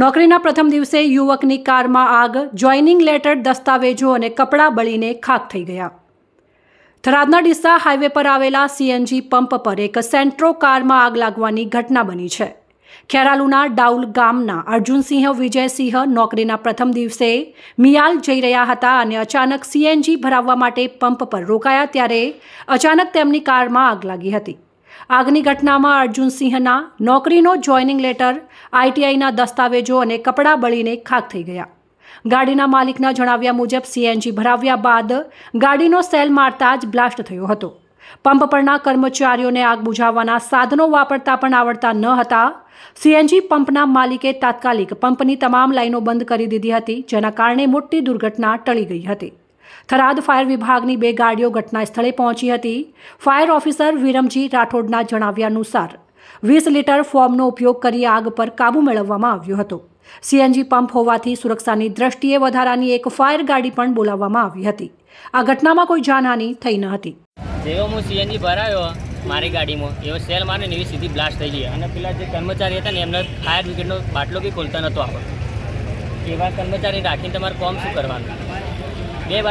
નોકરીના પ્રથમ દિવસે યુવકની કારમાં આગ, જોઈનિંગ લેટર, દસ્તાવેજો અને કપડાં બળીને ખાખ થઈ ગયા. થરાદના ડીસા હાઈવે પર આવેલા સીએનજી પંપ પર એક સેન્ટ્રો કારમાં આગ લાગવાની ઘટના બની છે. ખેરાલુના ડાઉલ ગામના અર્જુનસિંહ વિજયસિંહ નોકરીના પ્રથમ દિવસે મિયાલ જઈ રહ્યા હતા અને અચાનક સીએનજી ભરાવવા માટે પંપ પર રોકાયા ત્યારે અચાનક તેમની કારમાં આગ લાગી હતી. આગની ઘટનામાં અર્જુનસિંહના નોકરીનો જોઈનિંગ લેટર, આઈટીઆઈના દસ્તાવેજો અને કપડાં બળીને ખાખ થઈ ગયા. ગાડીના માલિકના જણાવ્યા મુજબ સીએનજી ભરાવ્યા બાદ ગાડીનો સેલ મારતા જ બ્લાસ્ટ થયો હતો. પંપ પરના કર્મચારીઓને આગ બુઝાવવાના સાધનો વાપરતા પણ આવડતા ન હતા. સીએનજી પંપના માલિકે તાત્કાલિક પંપની તમામ લાઈનો બંધ કરી દીધી હતી, જેના કારણે મોટી દુર્ઘટના ટળી ગઈ હતી. થરાદ ફાયર વિભાગની 2 ગાડીઓ ઘટના સ્થળે પહોંચી હતી. ફાયર ઓફિસર વિરમજી રાઠોડના જણાવ્યા અનુસાર 20 લીટર ફોર્મનો ઉપયોગ કરી આગ પર કાબૂ મેળવવામાં આવ્યો હતો. સીએનજી પંપ હોવાથી સુરક્ષાની દ્રષ્ટિએ વધારાની એક ફાયર ગાડી પણ બોલાવવામાં આવી હતી. આ ઘટનામાં કોઈ જાનહાનિ થઈ ન હતી. જેવો હું સીએનજી ભરાયો મારી ગાડીમાં, એવો સેલ મારે ને એવી સીધી બ્લાસ્ટ થઈ ગઈ. અને પેલા જે કર્મચારી હતા ને એમને ફાયર બ્રિગેડનો બાટલો બી ખોલતા નહોતો આવડતો. એવા કર્મચારી રાખીને તમારે કોમ શું કરવાનું?